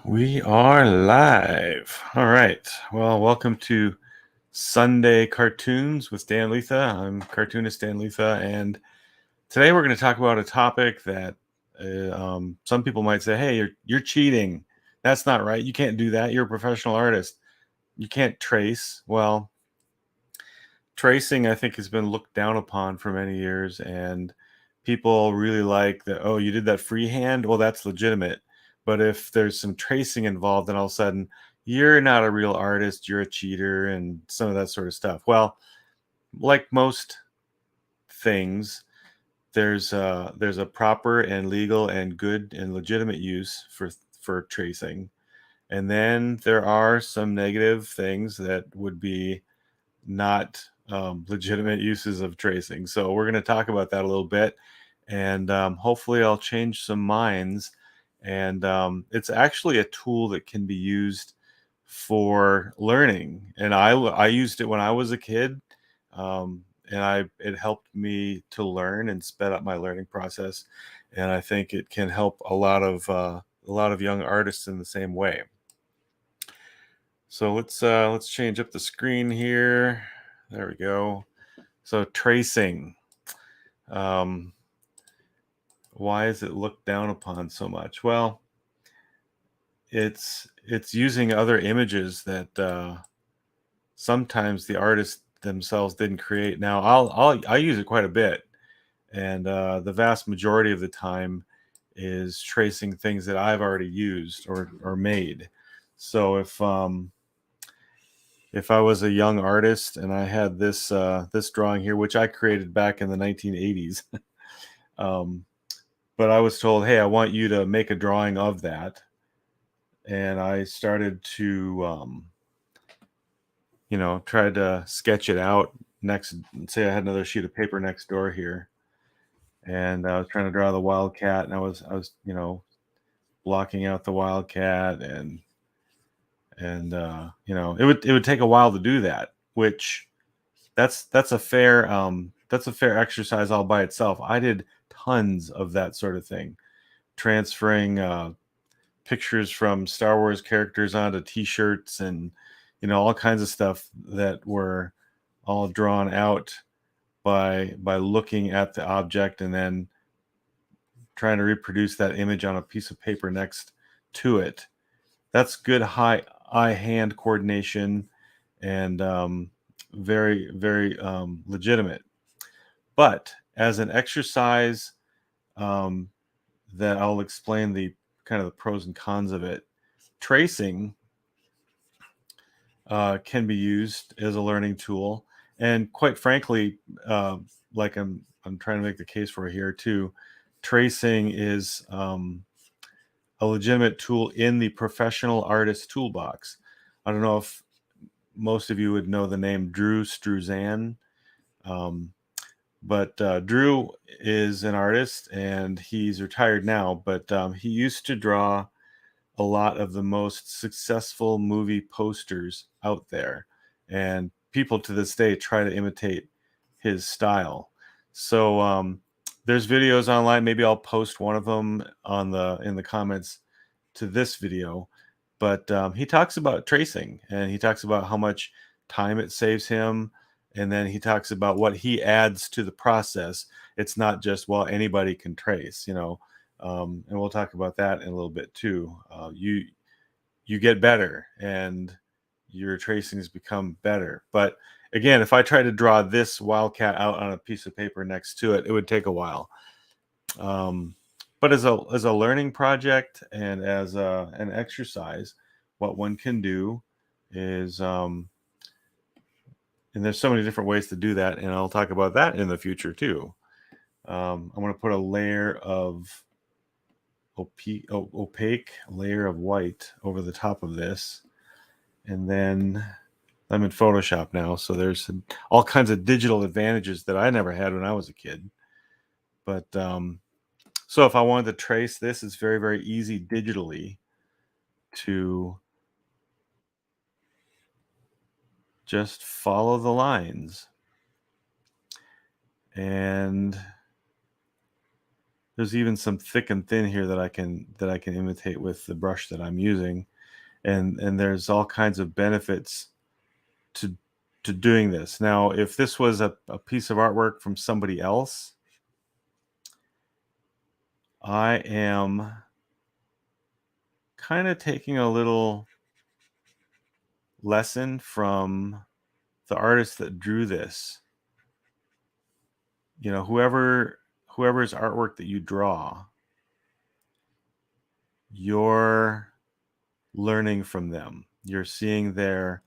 We are live. All right. Well, welcome to Sunday Cartoons with Dan Lietha. I'm cartoonist Dan Lietha, and today we're going to talk about a topic that some people might say, "Hey, you're cheating. That's not right. You can't do that. You're a professional artist. You can't trace." Well, tracing, I think, has been looked down upon for many years, and people really like that. Oh, you did that freehand? Well, that's legitimate. But if there's some tracing involved, then all of a sudden you're not a real artist, you're a cheater, and some of that sort of stuff. Well, like most things, there's a proper and legal and good and legitimate use for tracing, and then there are some negative things that would be not legitimate uses of tracing. So we're going to talk about that a little bit, and hopefully I'll change some minds. And it's actually a tool that can be used for learning, and I used it when I was a kid, and I it helped me to learn and sped up my learning process. And I think it can help a lot of young artists in the same way. So let's change up the screen here. There we go. So tracing. Um, why is it looked down upon so much? Well, it's using other images that sometimes the artists themselves didn't create. Now I use it quite a bit, and the vast majority of the time is tracing things that I've already used or made. So if I was a young artist and I had this drawing here, which I created back in the 1980s, um, but I was told, "Hey, I want you to make a drawing of that," and I started to, try to sketch it out. Next, say I had another sheet of paper next door here, and I was trying to draw the wildcat, and I was blocking out the wildcat, and it would take a while to do that, which that's a fair exercise all by itself. I did tons of that sort of thing, transferring pictures from Star Wars characters onto T-shirts, and all kinds of stuff that were all drawn out by looking at the object and then trying to reproduce that image on a piece of paper next to it. That's good high eye hand coordination, and very very legitimate. But as an exercise, um, that I'll explain the kind of the pros and cons of it. Tracing can be used as a learning tool, and quite frankly, like I'm trying to make the case for here too. Tracing is a legitimate tool in the professional artist toolbox. I don't know if most of you would know the name Drew Struzan. Um, but Drew is an artist, and he's retired now. But he used to draw a lot of the most successful movie posters out there, and people to this day try to imitate his style. So there's videos online. Maybe I'll post one of them in the comments to this video. But he talks about tracing, and he talks about how much time it saves him, and then he talks about what he adds to the process. It's not just, well, anybody can trace. And we'll talk about that in a little bit too. You get better, and your tracings become better. But again, if I try to draw this wildcat out on a piece of paper next to it, it would take a while. Um, but as a learning project and as an exercise, what one can do is, and there's so many different ways to do that, and I'll talk about that in the future too. I'm going to put a layer of opaque layer of white over the top of this, and then I'm in Photoshop now, so there's all kinds of digital advantages that I never had when I was a kid. But so if I wanted to trace this, it's very very easy digitally to just follow the lines, and There's even some thick and thin here that I can imitate with the brush that I'm using, and there's all kinds of benefits to doing this. Now, if this was a piece of artwork from somebody else, I am kind of taking a little lesson from the artist that drew this. You know, whoever's artwork that you draw, you're learning from them. You're seeing the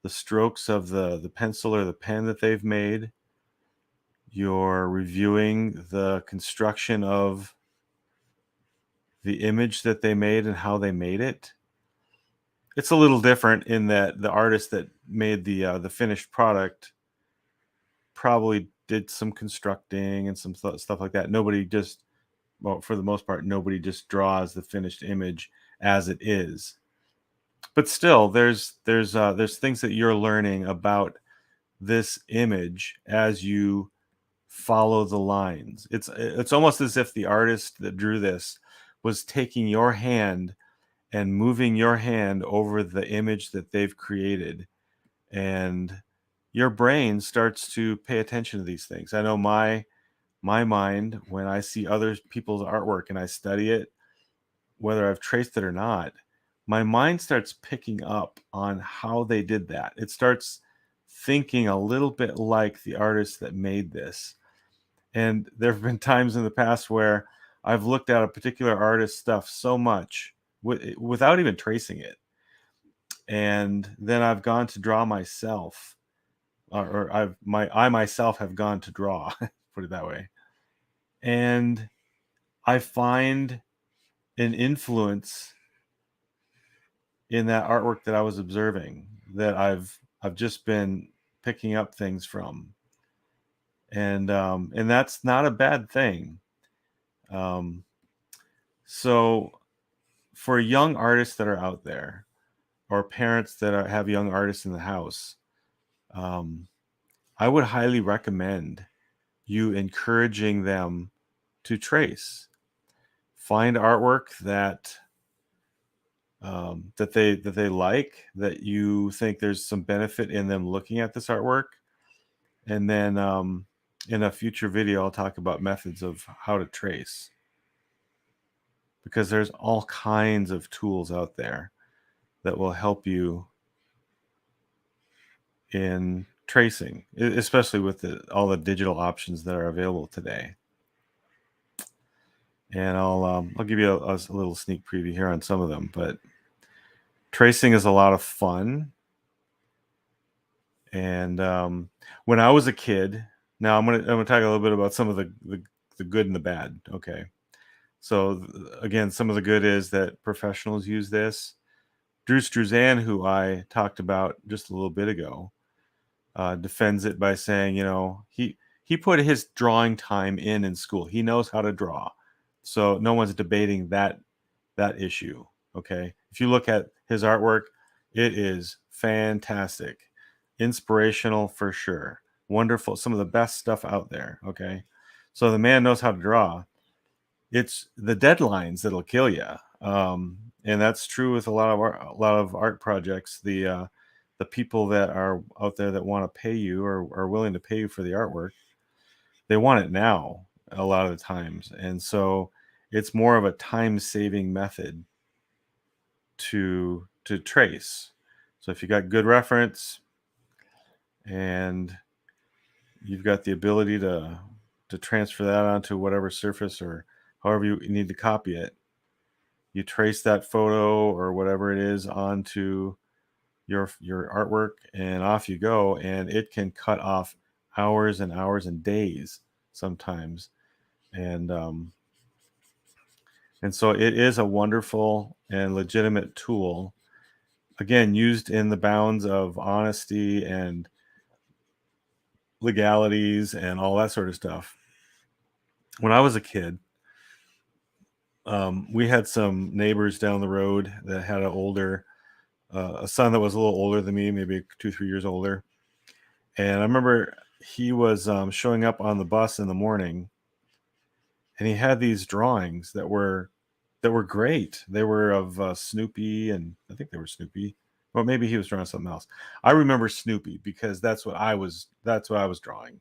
strokes of the pencil or the pen that they've made. You're reviewing the construction of the image that they made and how they made it. It's a little different in that the artist that made the finished product probably did some constructing and some stuff like that. Nobody just, well, for the most part, nobody just draws the finished image as it is. But still, there's things that you're learning about this image as you follow the lines. It's almost as if the artist that drew this was taking your hand and moving your hand over the image that they've created, and your brain starts to pay attention to these things. I know my mind, when I see other people's artwork and I study it, whether I've traced it or not, my mind starts picking up on how they did that. It starts thinking a little bit like the artist that made this. And there have been times in the past where I've looked at a particular artist's stuff so much without even tracing it. And then I've gone to draw myself, or I myself have gone to draw, put it that way. And I find an influence in that artwork that I was observing that I've just been picking up things from. And that's not a bad thing. So for young artists that are out there, or parents that have young artists in the house, I would highly recommend you encouraging them to trace. Find artwork that they like, that you think there's some benefit in them looking at this artwork, and then in a future video I'll talk about methods of how to trace, because there's all kinds of tools out there that will help you in tracing, especially with all the digital options that are available today. And I'll give you a little sneak preview here on some of them. But tracing is a lot of fun. And when I was a kid, now I'm gonna talk a little bit about some of the good and the bad. Okay, so again, some of the good is that professionals use this. Drew Struzan, who I talked about just a little bit ago, defends it by saying, you know, he put his drawing time in school. He knows how to draw, so no one's debating that issue. Okay, if you look at his artwork, it is fantastic, inspirational for sure, wonderful, some of the best stuff out there. Okay, so the man knows how to draw. It's the deadlines that'll kill you, and that's true with a lot of art projects. The people that are out there that want to pay you, or are willing to pay you for the artwork, they want it now a lot of the times. And so it's more of a time-saving method to trace. So if you got good reference and you've got the ability to transfer that onto whatever surface or however you need to copy it, you trace that photo or whatever it is onto your artwork, and off you go. And it can cut off hours and hours and days sometimes. And so it is a wonderful and legitimate tool, again, used in the bounds of honesty and legalities and all that sort of stuff. When I was a kid, we had some neighbors down the road that had a son that was a little older than me, maybe 2-3 years older. And I remember he was showing up on the bus in the morning, and he had these drawings that were great. They were of Snoopy, and I think they were Snoopy. Well, maybe he was drawing something else. I remember Snoopy because that's what I was drawing.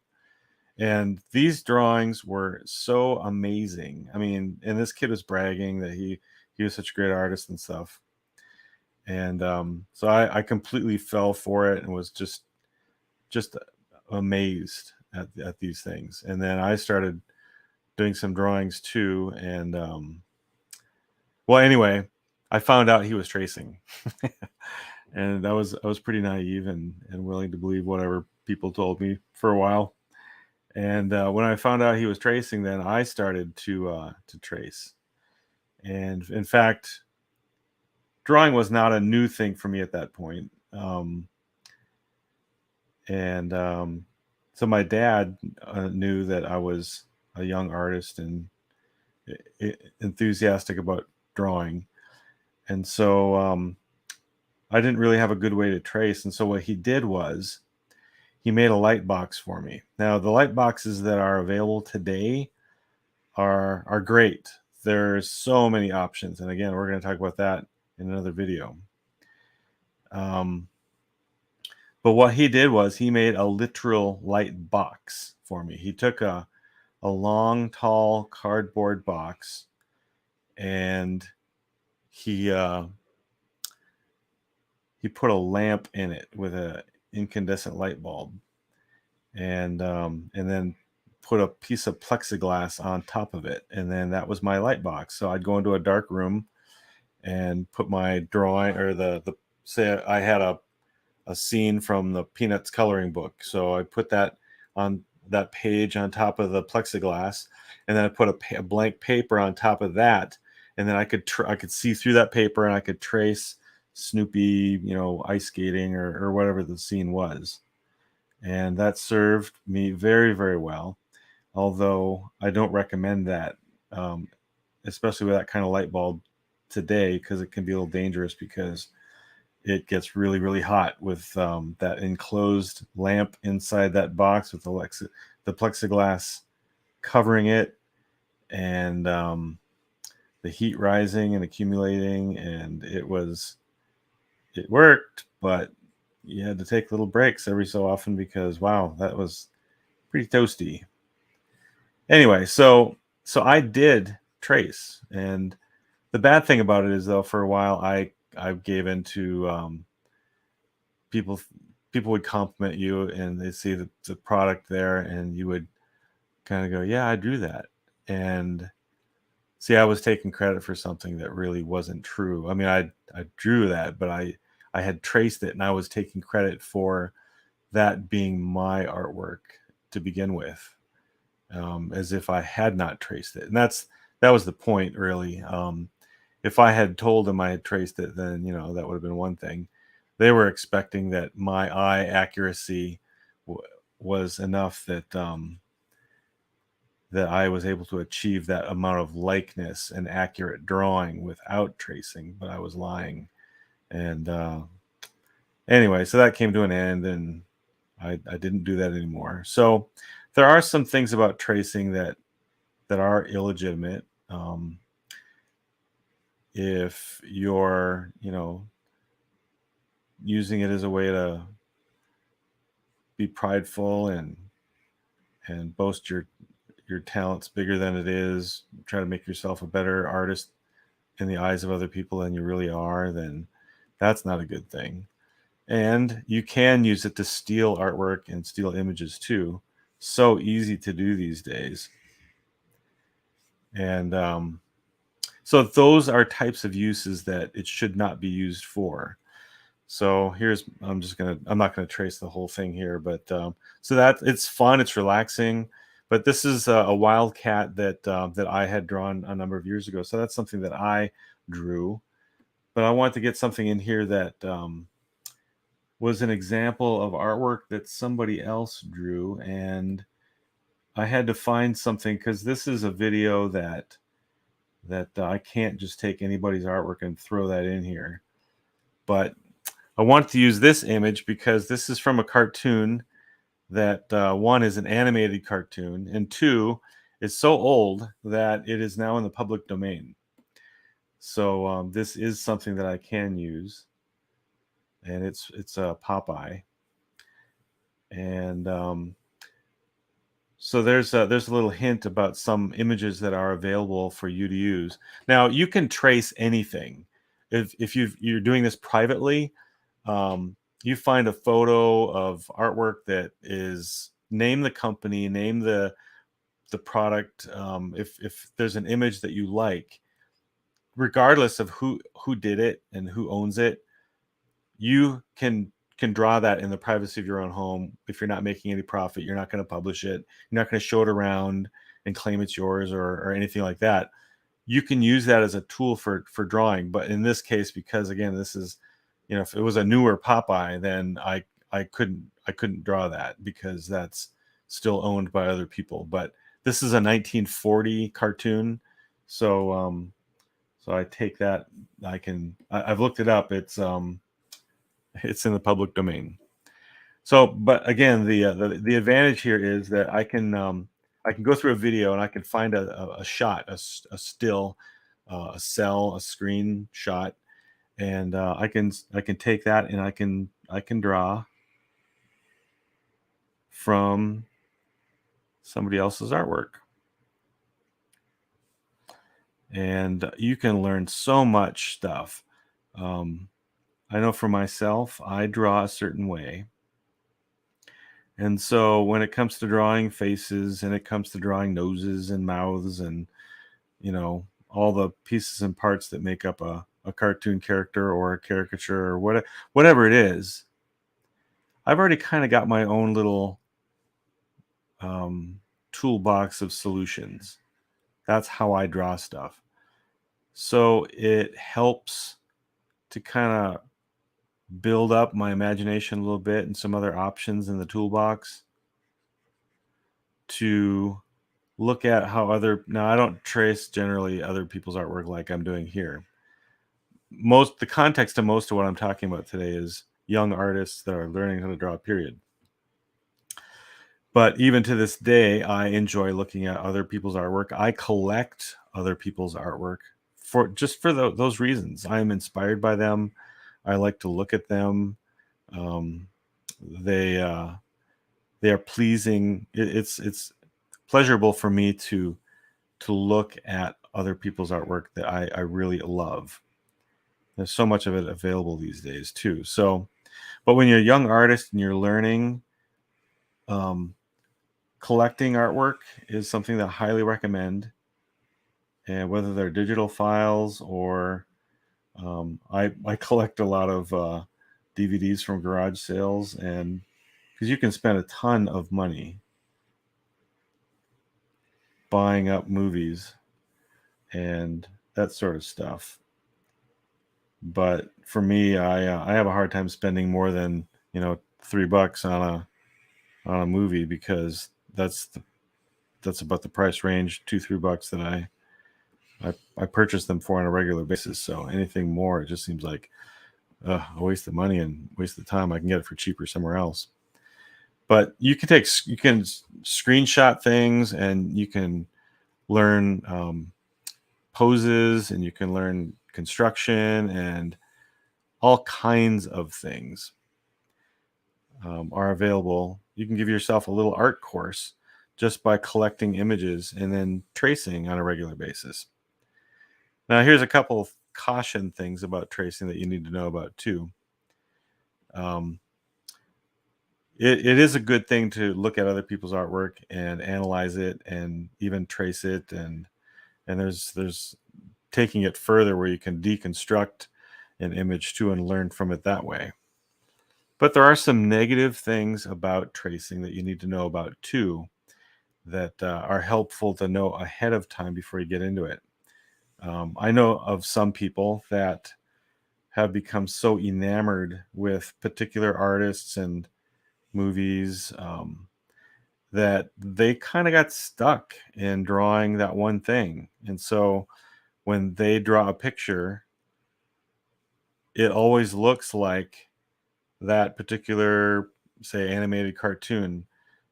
And these drawings were so amazing. I mean, and this kid was bragging that he was such a great artist and stuff. And so I completely fell for it and was just amazed at these things. And then I started doing some drawings too. And well, anyway, I found out he was tracing, and I was pretty naive and willing to believe whatever people told me for a while. And when I found out he was tracing, then I started to trace. And in fact, drawing was not a new thing for me at that point. And so my dad knew that I was a young artist and enthusiastic about drawing. And so I didn't really have a good way to trace. And so what he did was he made a light box for me. Now, the light boxes that are available today are great. There's so many options. And again, we're going to talk about that in another video. But what he did was he made a literal light box for me. He took a long, tall cardboard box, and he put a lamp in it with a incandescent light bulb, and then put a piece of plexiglass on top of it, and then that was my light box. So I'd go into a dark room and put my drawing, or the say I had a scene from the Peanuts coloring book, so I put that on that page on top of the plexiglass, and then I put a blank paper on top of that, and then I could see through that paper, and I could trace Snoopy, ice skating or whatever the scene was. And that served me very, very well. Although I don't recommend that, especially with that kind of light bulb today, because it can be a little dangerous because it gets really, really hot with that enclosed lamp inside that box with the plexiglass covering it, and the heat rising and accumulating. And it worked, but you had to take little breaks every so often because, wow, that was pretty toasty. Anyway, so I did trace, and the bad thing about it is, though, for a while I gave into people would compliment you and they see the product there, and you would kind of go, yeah, I drew that. And see, I was taking credit for something that really wasn't true. I mean, I drew that, but I had traced it, and I was taking credit for that being my artwork to begin with, as if I had not traced it. And that was the point, really. If I had told them I had traced it, then that would have been one thing. They were expecting that my eye accuracy was enough that that I was able to achieve that amount of likeness and accurate drawing without tracing, but I was lying. And anyway, so that came to an end, and I didn't do that anymore. So there are some things about tracing that are illegitimate. If you're, using it as a way to be prideful and boast your talents bigger than it is, try to make yourself a better artist in the eyes of other people than you really are, then that's not a good thing. And you can use it to steal artwork and steal images too. So easy to do these days. And so those are types of uses that it should not be used for. So I'm not gonna trace the whole thing here, but so that it's fun, it's relaxing. But this is a wildcat that I had drawn a number of years ago. So that's something that I drew. But I wanted to get something in here that was an example of artwork that somebody else drew, and I had to find something because this is a video that I can't just take anybody's artwork and throw that in here. But I want to use this image because this is from a cartoon that one is an animated cartoon, and two, It's so old that it is now in the public domain. So this is something that I can use, and it's a Popeye, and so there's a little hint about some images that are available for you to use. Now you can trace anything. If you're doing this privately, you find a photo of artwork that is, name the company, name the product. If there's an image that you like, regardless of who did it and who owns it, you can draw that in the privacy of your own home. If you're not making any profit, you're not going to publish it, you're not going to show it around and claim it's yours, or anything like that. You can use that as a tool for drawing. But in this case, because again, this is, if it was a newer Popeye, then I couldn't draw that, because that's still owned by other people. But this is a 1940 cartoon, so I take that. I've looked it up. It's in the public domain. So, but again, the advantage here is that I can go through a video and I can find a shot, a still, a cell, a screen shot, and I can take that and I can draw from somebody else's artwork, and you can learn so much stuff. I know for myself, I draw a certain way. And so when it comes to drawing faces, and it comes to drawing noses and mouths, and all the pieces and parts that make up a cartoon character or a caricature, or whatever it is, I've already kind of got my own little toolbox of solutions. That's how I draw stuff. So it helps to kind of build up my imagination a little bit and some other options in the toolbox to look at how now I don't trace generally other people's artwork like I'm doing here. The context of most of what I'm talking about today is young artists that are learning how to draw, period. But even to this day, I enjoy looking at other people's artwork. I collect other people's artwork for those reasons. I am inspired by them. I like to look at them. They are pleasing. It's pleasurable for me to look at other people's artwork that I really love. There's so much of it available these days too. So, but when you're a young artist and you're learning, collecting artwork is something that I highly recommend. And whether they're digital files or I collect a lot of DVDs from garage sales, and because you can spend a ton of money buying up movies and that sort of stuff. But for me, I have a hard time spending more than $3 on a movie, because that's about the price range, $2-3 that I purchase them for on a regular basis. So anything more, it just seems like a waste of money and waste of time. I can get it for cheaper somewhere else. But you can screenshot things, and you can learn poses, and you can learn construction, and all kinds of things are available. You can give yourself a little art course just by collecting images and then tracing on a regular basis. Now, here's a couple of caution things about tracing that you need to know about too. It is a good thing to look at other people's artwork and analyze it and even trace it, and there's taking it further where you can deconstruct an image too and learn from it that way. But there are some negative things about tracing that you need to know about too, that are helpful to know ahead of time before you get into it. I know of some people that have become so enamored with particular artists and movies that they kind of got stuck in drawing that one thing. And so when they draw a picture, it always looks like that particular, say, animated cartoon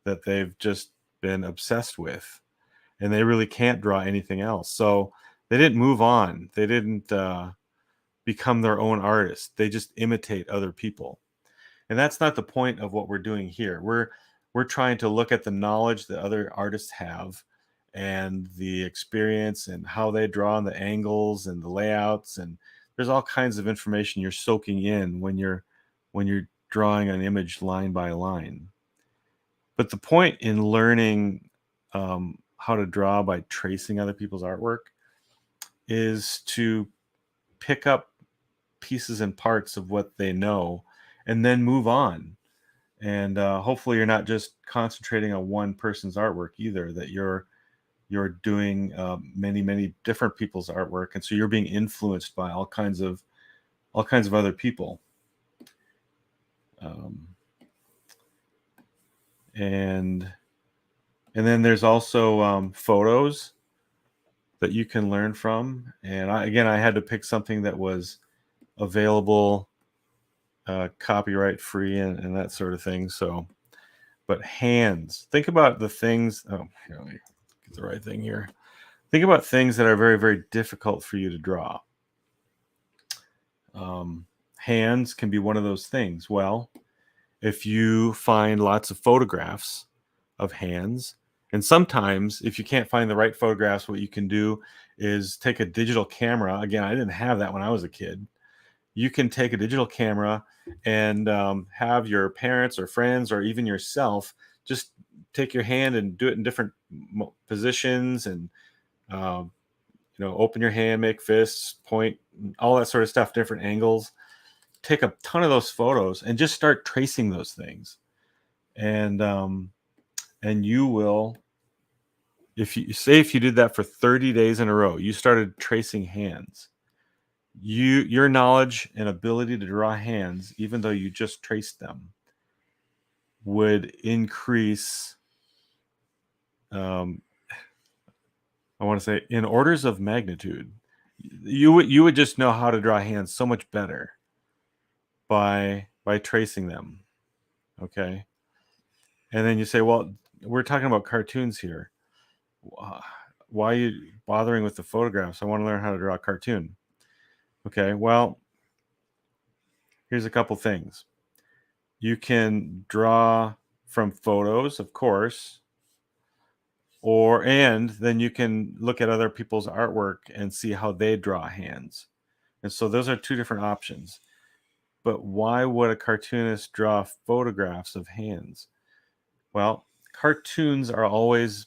that they've just been obsessed with. and they really can't draw anything else. So they didn't move on. They didn't become their own artists. They just imitate other people. And that's not the point of what we're doing here. We're trying to look at the knowledge that other artists have and the experience and how they draw and the angles and the layouts, and there's all kinds of information you're soaking in when you're drawing an image line by line. But the point in learning how to draw by tracing other people's artwork is to pick up pieces and parts of what they know and then move on. And hopefully you're not just concentrating on one person's artwork either, that you're doing many different people's artwork, and so you're being influenced by all kinds of other people. And then there's also photos that you can learn from. And I had to pick something that was available, copyright free, and that sort of thing. So, but hands, think about the things. Oh, here, let me get the right thing here. Think about things that are very, very difficult for you to draw. Hands can be one of those things. Well, if you find lots of photographs of hands, and sometimes if you can't find the right photographs, what you can do is take a digital camera. Again, I didn't have that when I was a kid. You can take a digital camera and have your parents or friends or even yourself just take your hand and do it in different positions, and open your hand, make fists, point, all that sort of stuff, different angles. Take a ton of those photos and just start tracing those things. And you will, if you did that for 30 days in a row, you started tracing hands, your knowledge and ability to draw hands, even though you just traced them, would increase, I want to say, in orders of magnitude. You would just know how to draw hands so much better by tracing them. Okay. And then you say, well, we're talking about cartoons here. Why are you bothering with the photographs? I want to learn how to draw a cartoon. Okay, well, here's a couple things. You can draw from photos, of course, and then you can look at other people's artwork and see how they draw hands. And so those are two different options. But why would a cartoonist draw photographs of hands? Well, cartoons are always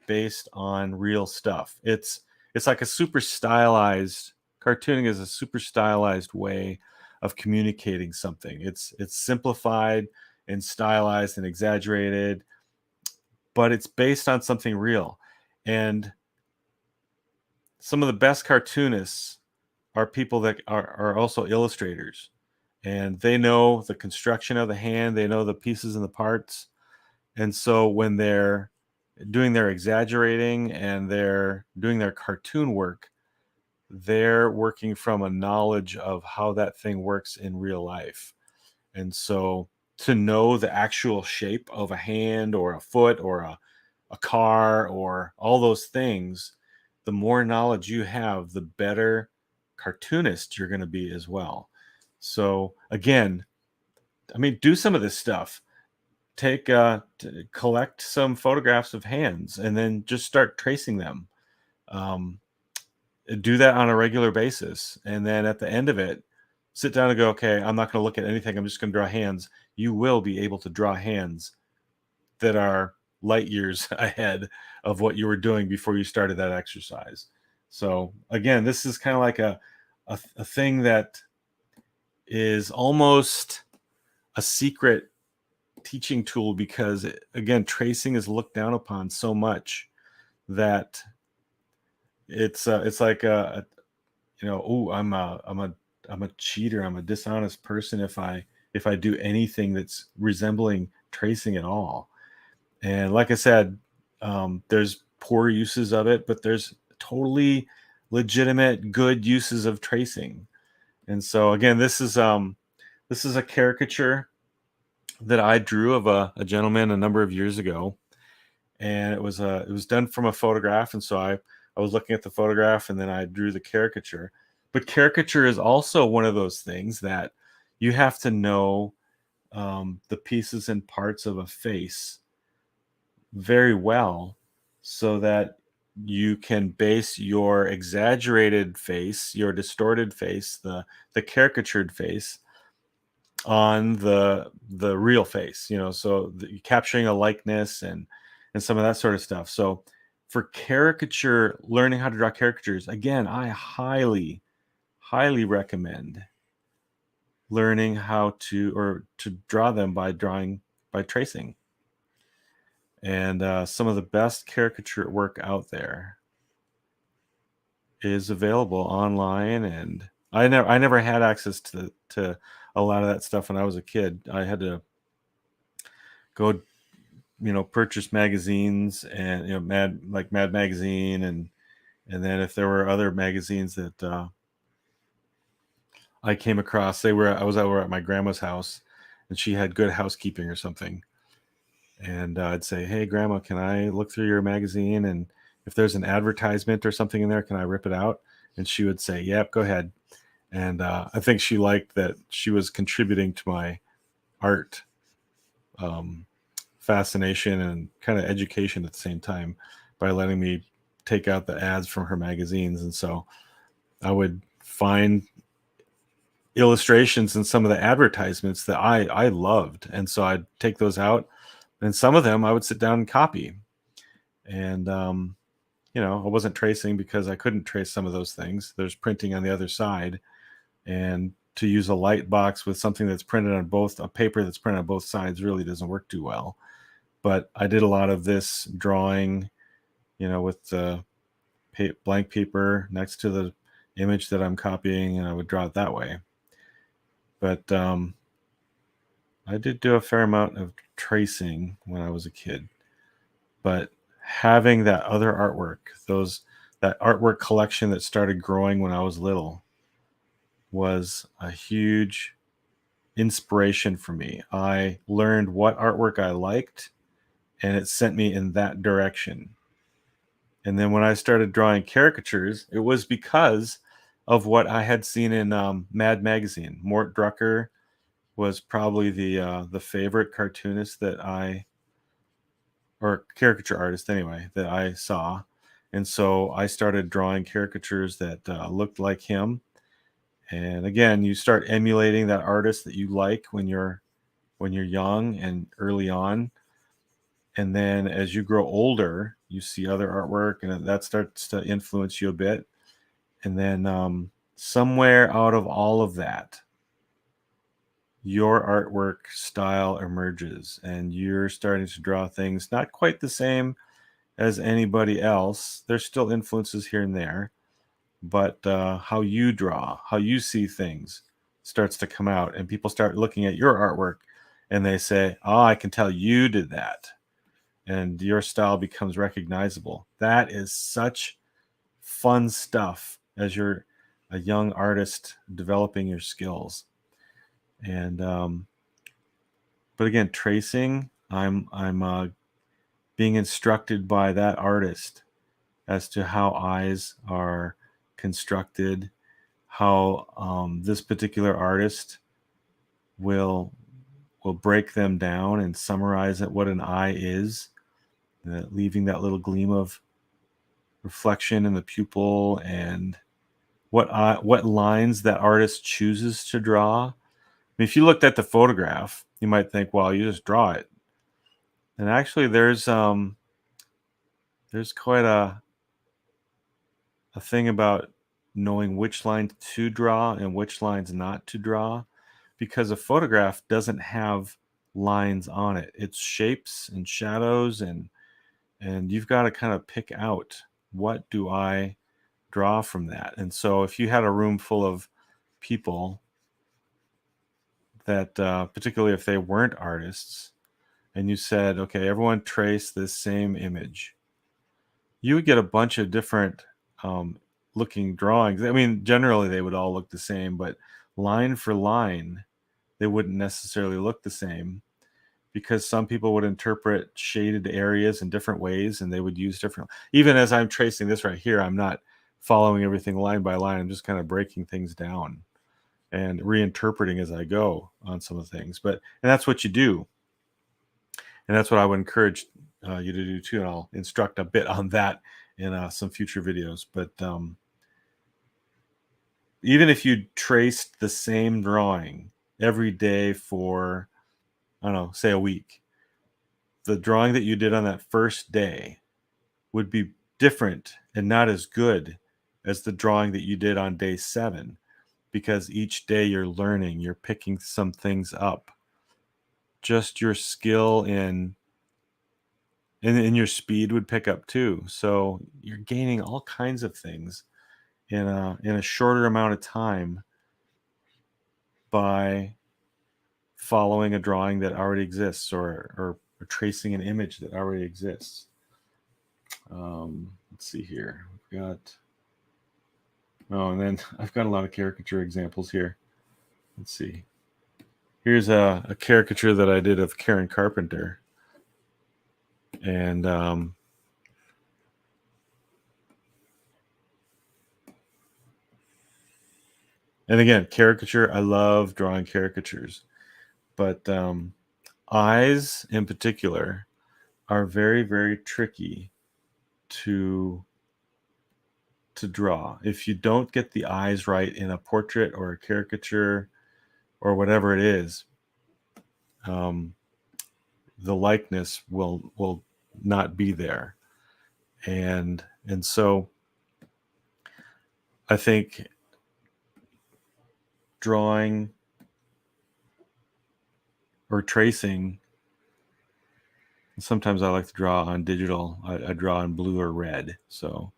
based on real stuff. It's like a super stylized, cartooning is a super stylized way of communicating something. It's simplified and stylized and exaggerated, but it's based on something real. And some of the best cartoonists are people that are also illustrators, and they know the construction of the hand, they know the pieces and the parts. And so when they're doing their exaggerating and they're doing their cartoon work, they're working from a knowledge of how that thing works in real life. And so to know the actual shape of a hand or a foot or a car or all those things, the more knowledge you have, the better cartoonist you're going to be as well. So again, I mean, do some of this stuff. Collect some photographs of hands and then just start tracing them. Do that on a regular basis. And then at the end of it, sit down and go, okay, I'm not going to look at anything. I'm just going to draw hands. You will be able to draw hands that are light years ahead of what you were doing before you started that exercise. So again, this is kind of like a thing that is almost a secret teaching tool, because again, tracing is looked down upon so much that it's like I'm a cheater, I'm a dishonest person if I do anything that's resembling tracing at all. And like I said, there's poor uses of it, but there's totally legitimate good uses of tracing. And so again, this is a caricature that I drew of a gentleman a number of years ago. and it was done from a photograph, and so I was looking at the photograph and then I drew the caricature. But caricature is also one of those things that you have to know the pieces and parts of a face very well so that you can base your exaggerated face, your distorted face, the caricatured face on the real face, so capturing a likeness and some of that sort of stuff. So for caricature, learning how to draw caricatures, again, I highly recommend learning how to draw them by tracing. And some of the best caricature work out there is available online, and I never had access to a lot of that stuff when I was a kid. I had to go, purchase magazines, and Mad Magazine, and then if there were other magazines that I came across, I was over at my grandma's house, and she had Good Housekeeping or something, and I'd say, "Hey, Grandma, can I look through your magazine? And if there's an advertisement or something in there, can I rip it out?" And she would say, "Yep, go ahead." And I think she liked that she was contributing to my art um, fascination and kind of education at the same time by letting me take out the ads from her magazines. And so I would find illustrations in some of the advertisements that I loved. And so I'd take those out, and some of them I would sit down and copy. And, I wasn't tracing because I couldn't trace some of those things. There's printing on the other side. And to use a light box with something that's printed on a paper that's printed on both sides really doesn't work too well. But I did a lot of this drawing, with the blank paper next to the image that I'm copying, and I would draw it that way. But I did do a fair amount of tracing when I was a kid. But having that other artwork, that artwork collection that started growing when I was little, was a huge inspiration for me. I learned what artwork I liked, and it sent me in that direction. And then when I started drawing caricatures, it was because of what I had seen in Mad Magazine. Mort Drucker was probably the favorite cartoonist or caricature artist anyway, that I saw. And so I started drawing caricatures that looked like him. And again, you start emulating that artist that you like when you're young and early on. And then as you grow older, you see other artwork, and that starts to influence you a bit. And then somewhere out of all of that, your artwork style emerges, and you're starting to draw things not quite the same as anybody else. There's still influences here and there, but how you draw, how you see things starts to come out, and people start looking at your artwork and they say, "Oh, I can tell you did that." And your style becomes recognizable. That is such fun stuff as you're a young artist developing your skills. And but again, tracing, I'm being instructed by that artist as to how eyes are constructed, how this particular artist will break them down and summarize it, what an eye is, leaving that little gleam of reflection in the pupil, and what lines that artist chooses to draw. I mean, if you looked at the photograph, you might think, well, you just draw it. And actually there's quite a thing about knowing which lines to draw and which lines not to draw, because a photograph doesn't have lines on it. It's shapes and shadows, and you've got to kind of pick out, what do I draw from that? And so if you had a room full of people that particularly if they weren't artists, and you said, okay, everyone trace this same image, you would get a bunch of different looking drawings. I mean, generally they would all look the same, but line for line, they wouldn't necessarily look the same. because some people would interpret shaded areas in different ways and they would use different. Even as I'm tracing this right here, I'm not following everything line by line. I'm just kind of breaking things down and reinterpreting as I go on some of the things. And that's what you do. And that's what I would encourage you to do too. And I'll instruct a bit on that in some future videos. But even if you traced the same drawing every day for, I don't know, say a week, the drawing that you did on that first day would be different and not as good as the drawing that you did on day 7, because each day you're learning, you're picking some things up. Just your skill and your speed would pick up too. So you're gaining all kinds of things in a shorter amount of time by following a drawing that already exists, or tracing an image that already exists. Let's see here. We've got, and then I've got a lot of caricature examples here. Let's see. Here's a caricature that I did of Karen Carpenter. And again, caricature, I love drawing caricatures. But eyes in particular are very, very tricky to draw. If you don't get the eyes right in a portrait or a caricature or whatever it is, the likeness will not be there. And so I think drawing or tracing, sometimes I like to draw on digital. I draw in blue or red. So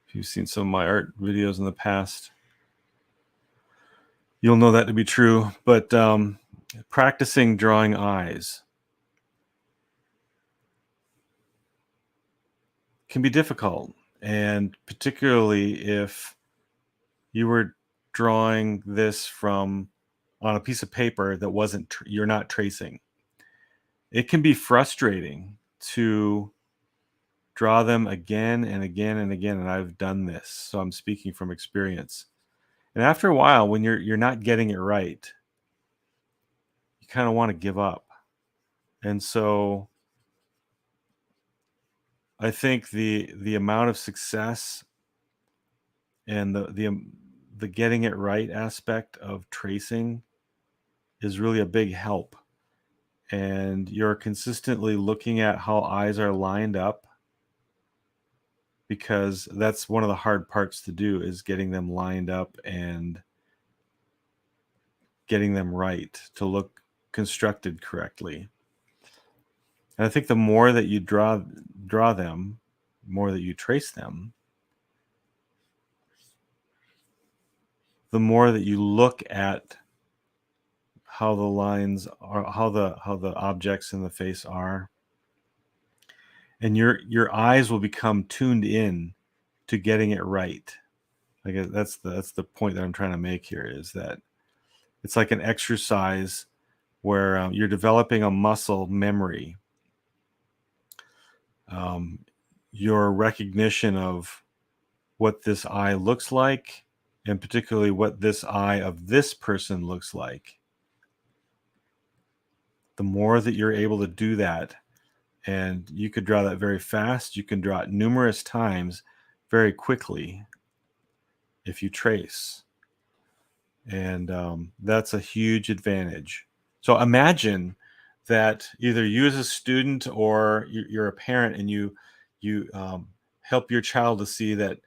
if you've seen some of my art videos in the past, you'll know that to be true. But practicing drawing eyes can be difficult, and particularly if you were drawing this on a piece of paper that you're not tracing. It can be frustrating to draw them again and again and again, and I've done this, so I'm speaking from experience. And after a while, when you're not getting it right, you kind of want to give up. And so I think the amount of success and the getting it right aspect of tracing is really a big help. And you're consistently looking at how eyes are lined up, because that's one of the hard parts to do, is getting them lined up and getting them right to look constructed correctly. And I think the more that you draw them, the more that you trace them, the more that you look at how the lines are, how the objects in the face are, and your eyes will become tuned in to getting it right. I guess that's the point that I'm trying to make here, is that it's like an exercise where you're developing a muscle memory. Your recognition of what this eye looks like, and particularly what this eye of this person looks like. The more that you're able to do that, and you could draw that very fast, you can draw it numerous times very quickly if you trace. And that's a huge advantage. So imagine that either you as a student or you're a parent, and you help your child to see that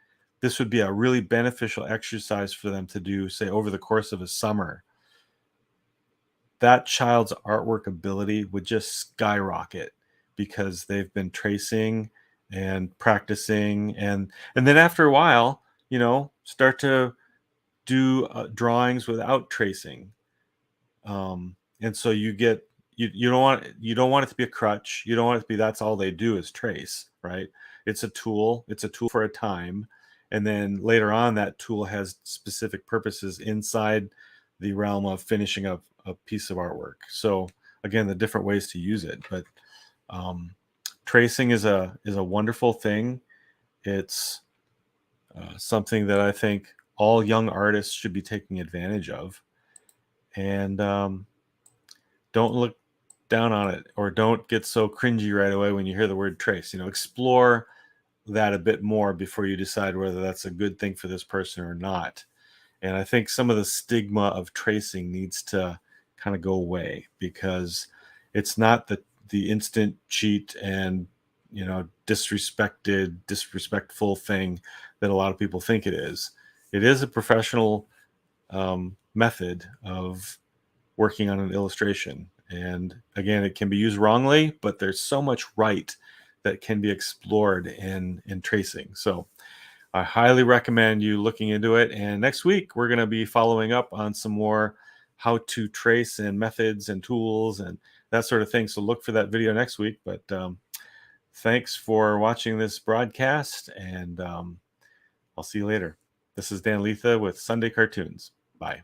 this would be a really beneficial exercise for them to do, say, over the course of a summer. That child's artwork ability would just skyrocket, because they've been tracing and practicing, and then after a while, start to do drawings without tracing. And so you don't want it to be a crutch. You don't want it to be that's all they do is trace, right? It's a tool for a time, and then later on that tool has specific purposes inside the realm of finishing up a piece of artwork. So again, the different ways to use it. But tracing is a wonderful thing. It's something that I think all young artists should be taking advantage of. And don't look down on it, or don't get so cringy right away when you hear the word trace. Explore that a bit more before you decide whether that's a good thing for this person or not. And I think some of the stigma of tracing needs to kind of go away, because it's not the instant cheat and disrespectful thing that a lot of people think it is. It is a professional method of working on an illustration. And again, it can be used wrongly, but there's so much right that can be explored in tracing. So I highly recommend you looking into it. And next week, we're going to be following up on some more how to trace and methods and tools and that sort of thing. So look for that video next week. But thanks for watching this broadcast, and I'll see you later. This is Dan Lietha with Sunday Cartoons. Bye.